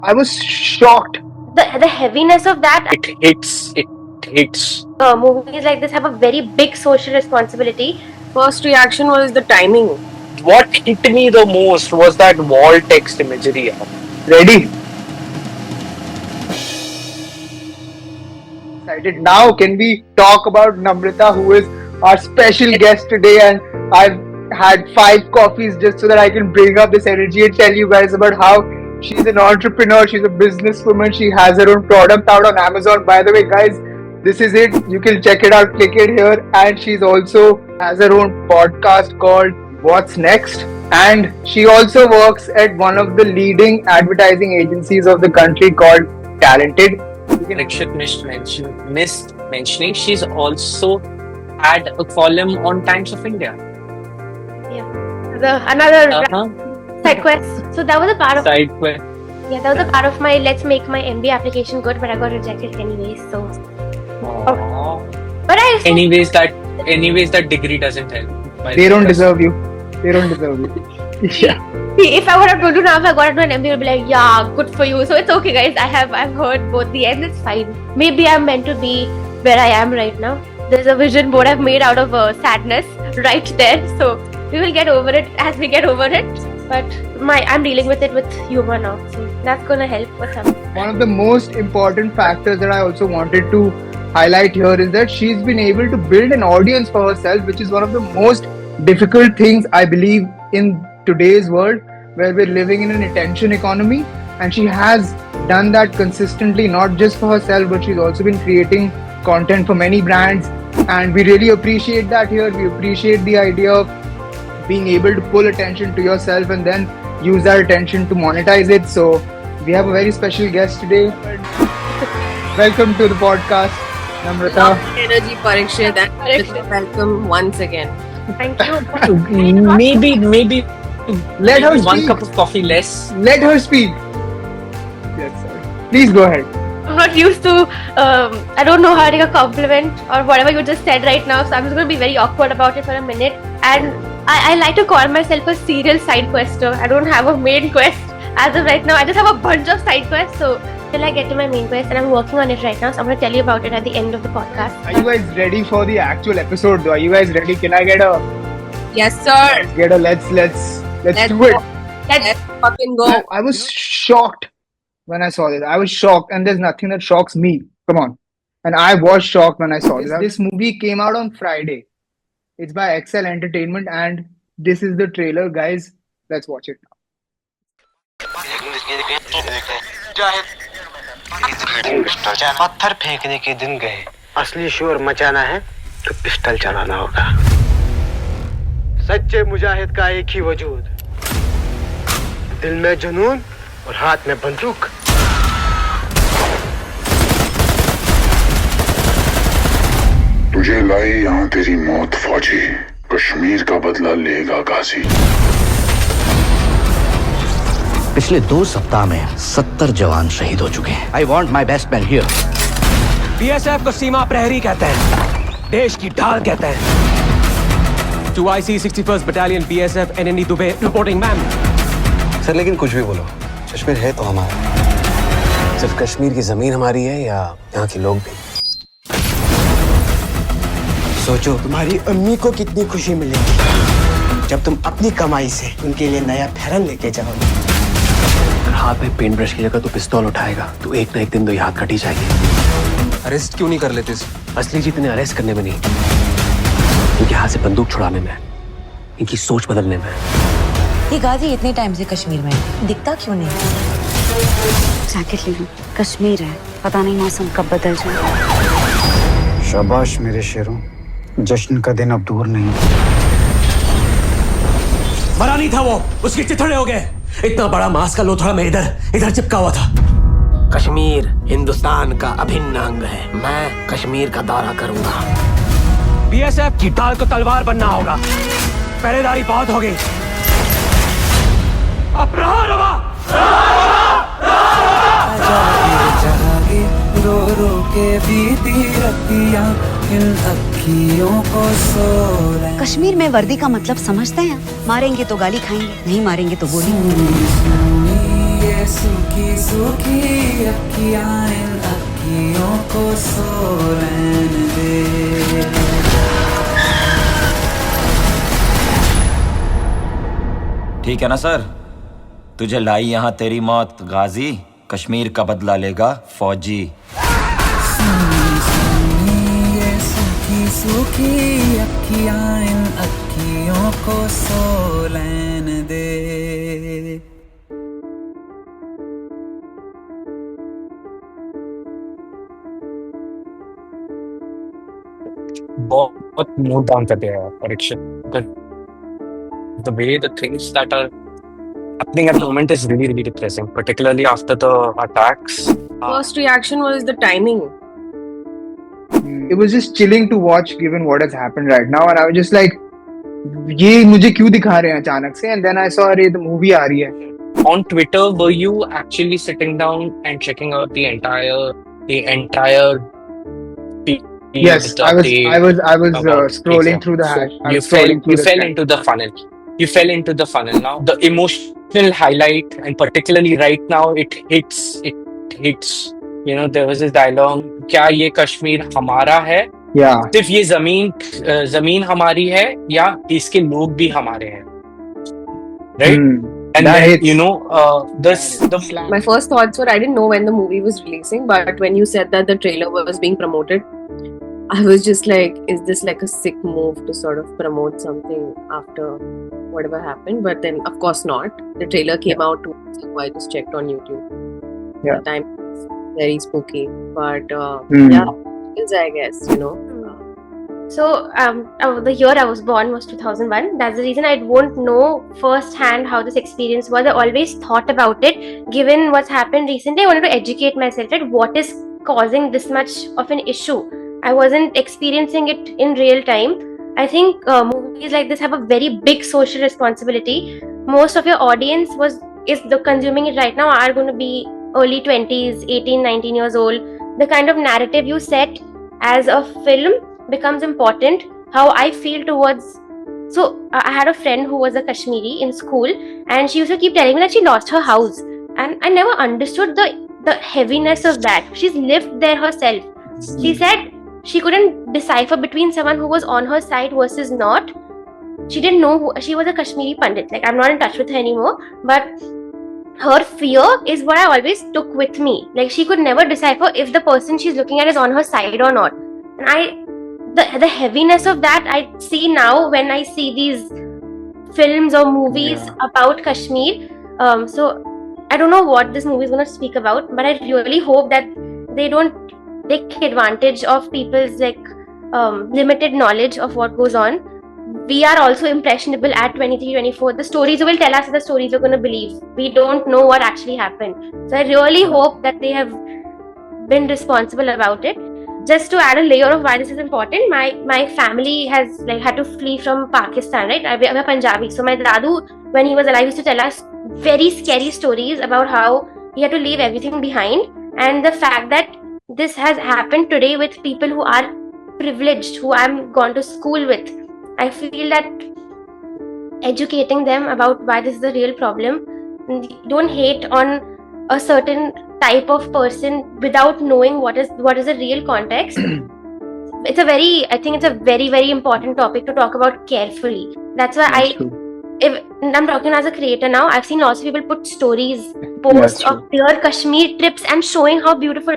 I was shocked. The heaviness of that. It hits. It hits. Movies like this have a very big social responsibility. First reaction was the timing. What hit me the most was that wall text imagery. Ready? Excited. Now, can we talk about Namrata, who is our special guest today? And I've had 5 coffees just so that I can bring up this energy and tell you guys about how she's an entrepreneur, she's a businesswoman, she has her own product out on Amazon. By the way, guys, this is it. You can check it out, click it here. And she's also has her own podcast called What's Next. And she also works at one of the leading advertising agencies of the country called Talented. Rikshit missed mentioning, she's also had a column on Times of India. Another side quest. So that was a part of Side quest. Yeah, that was a part of my let's make my MBA application good, but I got rejected anyways. So, but I Anyways, that degree doesn't help. They don't deserve you. They don't deserve you. Yeah. see, if I would have told you now, if I got into an MBA, I'd be like, yeah, good for you. So it's okay, guys. I've heard both the ends. It's fine. Maybe I'm meant to be where I am right now. There's a vision board I've made out of sadness right there. So we will get over it as we get over it. But I'm dealing with it with humor now. So that's gonna help for some. One of the most important factors that I also wanted to highlight here is that she's been able to build an audience for herself, which is one of the most difficult things I believe in today's world, where we're living in an attention economy. And she has done that consistently, not just for herself, but she's also been creating content for many brands. And we really appreciate that here. We appreciate the idea of being able to pull attention to yourself and then use that attention to monetize it. So we have a very special guest today. Welcome to the podcast, Namrata. Energy Parikshit and welcome once again. Thank you. Maybe Let her one speak. cup of coffee less. Let her speak. Yes, sir. Please go ahead. I'm not used to, I don't know how to take a compliment or whatever you just said right now, so I'm just going to be very awkward about it for a minute. And I like to call myself a serial side quester. I don't have a main quest as of right now. I just have a bunch of side quests. So till I get to my main quest, and I'm working on it right now, so I'm going to tell you about it at the end of the podcast. Are you guys ready for the actual episode though? Are you guys ready? Can I get a Yes, sir. let's do it. Let's fucking go. I was shocked when I saw this. I was shocked, and there's nothing that shocks me. Come on. And I was shocked when I saw this. This movie came out on Friday. It's by Excel Entertainment, and this is the trailer, guys. Let's watch it now. पत्थर फेंकने के दिन गए, असली शोर मचाना है तो pistol चलाना होगा। सच्चे मुजाहिद का एक ही वजूद, दिल में जुनून और हाथ में बंदूक। तुझे लाई यहाँ तेरी मौत फौजी, कश्मीर का बदला लेगा गाजी। पिछले 2 सप्ताह में 70 जवान शहीद हो चुके हैं। I want my best man here. BSF को सीमा प्रहरी कहते हैं, देश की ढाल कहते हैं। To IC 61st Battalion BSF NND Dubey reporting ma'am. Sir लेकिन कुछ भी बोलो, कश्मीर है तो हमारा। सिर्फ कश्मीर की जमीन हमारी है या यहाँ के लोग भी? सोचो तुम्हारी अम्मी को कितनी खुशी मिलेगी जब तुम अपनी कमाई से उनके लिए नया फैरन लेके जाओगे। अगर हाथ में पेंट ब्रश की जगह तो पिस्तौल उठाएगा तो एक ना एक दिन तो ये हाथ कट ही जाएगी। अरेस्ट क्यों नहीं कर लेते? असली जीत इन्हें अरेस्ट करने में नहीं, इनके हाथ से बंदूक छुड़ाने में, इनकी सोच बदलने में। ये गाजी इतने टाइम से कश्मीर में दिखता क्यों नहीं? जैकेट ले लूं, कश्मीर है, पता नहीं मौसम कब बदल जाए। शाबाश मेरे शेरों, जश्न का दिन अब दूर नहीं। मरा नहीं था वो, उसके चिथड़े हो गए। इतना बड़ा मांस का लोथड़ा में इधर चिपका हुआ था। कश्मीर हिंदुस्तान का अभिन्न अंग है। मैं कश्मीर का दौरा करूंगा। बीएसएफ की ढाल को तलवार बनना होगा। पहरेदारी बहुत हो गई। अब प्रहार होगा। रो रो के बीती रतियां इन अखियों को सो रहे। कश्मीर में वर्दी का मतलब समझते हैं? मारेंगे तो गाली खाएंगे, नहीं मारेंगे तो गोली। ये सूखी सूखी अखियां इन अखियों को सो रहने दे। ठीक है ना सर? तुझे लाई यहाँ तेरी मौत गाजी, कश्मीर का बदला लेगा फौजी। ये सूखी सूखी अखियां इन अखियों को सो लेने दे। बहुत मूड डाउन कर दिया है Parikshit. The way the things that are happening at the moment is really, really depressing, particularly after the attacks. First reaction was the timing. It was just chilling to watch given what has happened right now, and I was just like, ये मुझे क्यों दिखा रहे हैं अचानक से? And then I saw अरे the movie आ रही है. On Twitter, were you actually sitting down and checking out the entire feed? Yes, I was scrolling through the hash. You fell into the funnel. You fell into the funnel. Now the emotional highlight, and particularly right now, it hits. You know, there was this dialogue. क्या ये कश्मीर हमारा है? Yeah. सिर्फ ये जमीन हमारी है या इसके लोग भी हमारे हैं? Right? And that then, hits. you know, My first thoughts were I didn't know when the movie was releasing, but when you said that the trailer was being promoted, I was just like, is this like a sick move to sort of promote something after whatever happened? But then, of course, not. The trailer came out 2 weeks ago. I just checked on YouTube. Yeah. The time was very spooky, but yeah, it is, I guess, you know. So the year I was born was 2001. That's the reason I won't know firsthand how this experience was. I always thought about it. Given what's happened recently, I wanted to educate myself that what is causing this much of an issue. I wasn't experiencing it in real time. I think movies like this have a very big social responsibility. Most of your audience is the consuming it right now are going to be early 20s, 18, 19 years old. The kind of narrative you set as a film becomes important. How I feel towards. So I had a friend who was a Kashmiri in school, and she used to keep telling me that she lost her house, and I never understood the heaviness of that. She's lived there herself. She said she couldn't decipher between someone who was on her side versus not. She didn't know she was a Kashmiri Pandit. Like, I'm not in touch with her anymore, but her fear is what I always took with me. Like, she could never decipher if the person she's looking at is on her side or not. And the heaviness of that I see now when I see these films or movies about Kashmir. So I don't know what this movie is going to speak about, but I really hope that they don't take advantage of people's limited knowledge of what goes on. We are also impressionable at 23, 24. The stories will tell us the stories we're going to believe. We don't know what actually happened. So I really hope that they have been responsible about it. Just to add a layer of why this is important, my family has had to flee from Pakistan, right? I'm a Punjabi. So my dadu, when he was alive, used to tell us very scary stories about how he had to leave everything behind. And the fact that this has happened today with people who are privileged, who I'm gone to school with, I feel that educating them about why this is the real problem. Don't hate on a certain type of person without knowing what is the real context. I think it's a very, very important topic to talk about carefully. That's why if I'm talking as a creator now, I've seen lots of people put stories, posts of their Kashmir trips and showing how beautiful.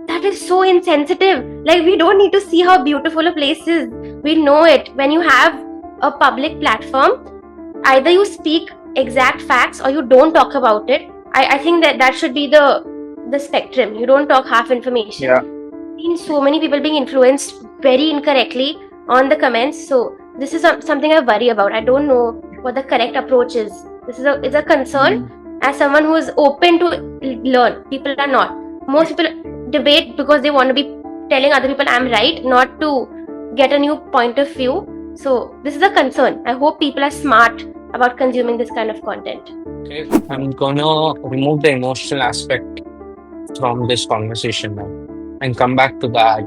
That is so insensitive. Like, we don't need to see how beautiful a place is. We know it. When you have a public platform, either you speak exact facts or you don't talk about it. I think that should be the spectrum. You don't talk half information. Yeah. I've seen so many people being influenced very incorrectly on the comments. So this is something I worry about. I don't know what the correct approach is. It's a concern as someone who is open to learn. People are not. Most people debate because they want to be telling other people I'm right, not to get a new point of view. So this is a concern. I hope people are smart about consuming this kind of content. Okay, I'm gonna remove the emotional aspect from this conversation now and come back to the ad.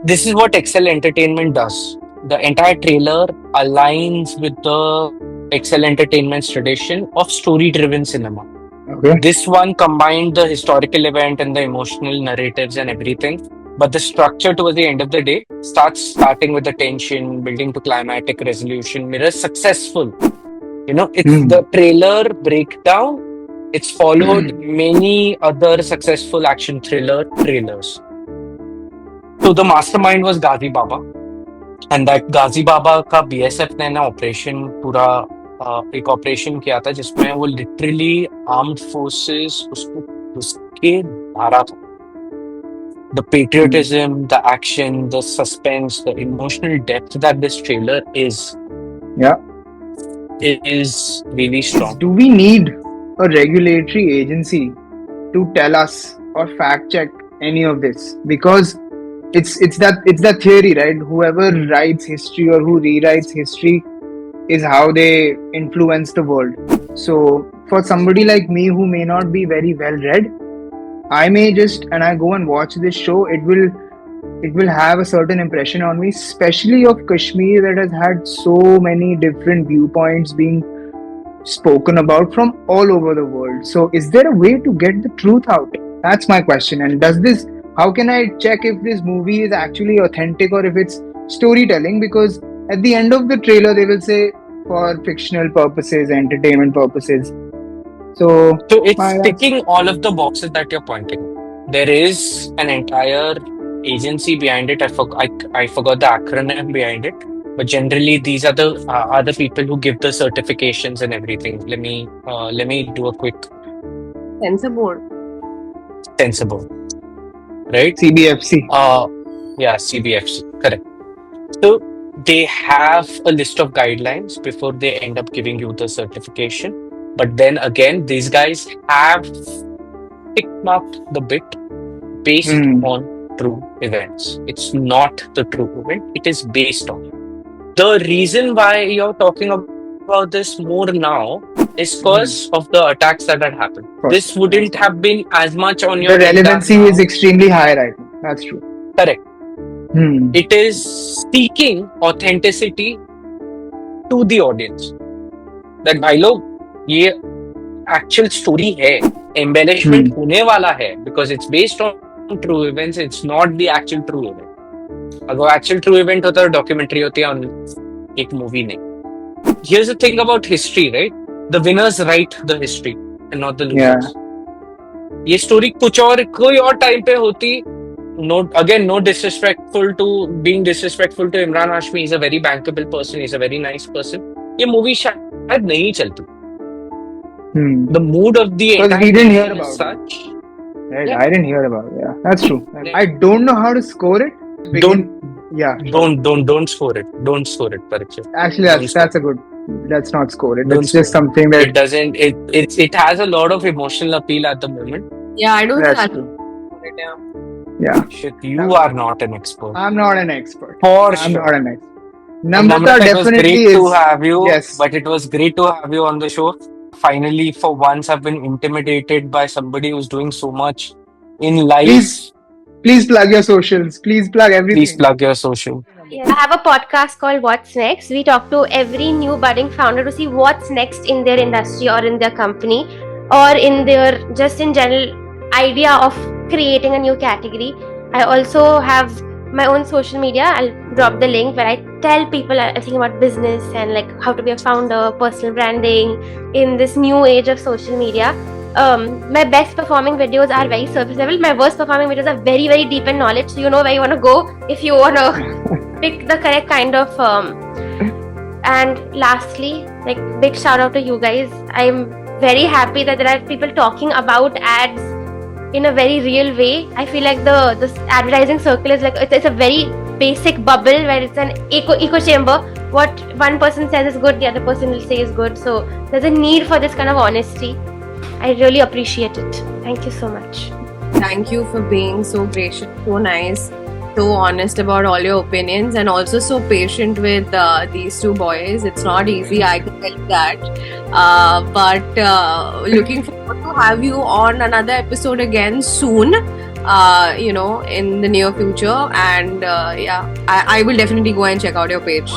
This is what Excel Entertainment does. The entire trailer aligns with the Excel Entertainment's tradition of story-driven cinema. Okay. This one combined the historical event and the emotional narratives and everything. But the structure towards the end of the day starting with the tension, building to climatic resolution, mirrors successful. It's the trailer breakdown. It's followed many other successful action thriller trailers. So the mastermind was Ghazi Baba, and that Ghazi Baba का BSF ने ना operation पूरा एक operation किया था जिसमें वो literally armed forces उसको उसके मारा था. The patriotism, the action, the suspense, the emotional depth that this trailer is really strong. Do we need a regulatory agency to tell us or fact check any of this? Because it's that theory, right? Whoever writes history or who rewrites history is how they influence the world. So for somebody like me who may not be very well read, I may and I go and watch this show, it will have a certain impression on me, especially of Kashmir that has had so many different viewpoints being spoken about from all over the world. So is there a way to get the truth out? That's my question. And how can I check if this movie is actually authentic or if it's storytelling? Because at the end of the trailer, they will say for fictional purposes, entertainment purposes. So it's ticking all of the boxes that you're pointing. There is an entire agency behind it. I forgot the acronym behind it, but generally these are the other people who give the certifications and everything. Let me do a quick Censor board, CBFC. right? CBFC, correct. So they have a list of guidelines before they end up giving you the certification. But then again, these guys have picked up the bit based on true events. It's not the true event, it is based on. The reason why you're talking about this more now is because of the attacks that had happened. This wouldn't have been as much on your The relevancy is extremely high right now. That's true. Correct. It is seeking authenticity to the audience. That भाई लोग ये actual story है, embellishment होने वाला है, because it's based on true events. It's not the actual true event. अगर actual true event होता तो documentary होती है, एक movie नहीं. Here's the thing about history, right? The winners write the history and not the losers. ये story कोई और time पे होती. No disrespectful to Imran Hashmi. He's a very bankable person. He's a very nice person. ये movie शायद नहीं चलती. The mood of the because we didn't hear about such. Right, yeah. I didn't hear about it. Yeah, that's true. I don't know how to score it. Don't score it. Don't score it, Parikshit. Actually, that's a good. Let's not score it. It's just something that it doesn't. It has a lot of emotional appeal at the moment. Yeah, I don't. That's true. Yeah. Shit, you are not an expert. I'm not an expert. For I'm sure. not an expert. Namrata definitely it was great is. To have you. Yes. But it was great to have you on the show. Finally, for once, I've been intimidated by somebody who's doing so much in life. Please plug your socials. Please plug everything. Please plug your social. Yeah, I have a podcast called What's Next. We talk to every new budding founder to see what's next in their industry or in their company or in their just in general idea of creating a new category. I also have my own social media. I'll drop the link where I tell people everything about business and like how to be a founder, personal branding in this new age of social media. My best performing videos are very surface level. My worst performing videos are very, very deep in knowledge. So you know where you want to go if you want to pick the correct kind of. And lastly, like big shout out to you guys. I'm very happy that there are people talking about ads in a very real way. I feel like the advertising circle is like it's a very basic bubble where it's an echo chamber. What one person says is good, the other person will say is good. So there's a need for this kind of honesty. I really appreciate it. Thank you so much. Thank you for being so gracious, so nice, so honest about all your opinions, and also so patient with these two boys. It's not easy, I can tell you that. But looking forward to have you on another episode again soon. In the near future. And I will definitely go and check out your page.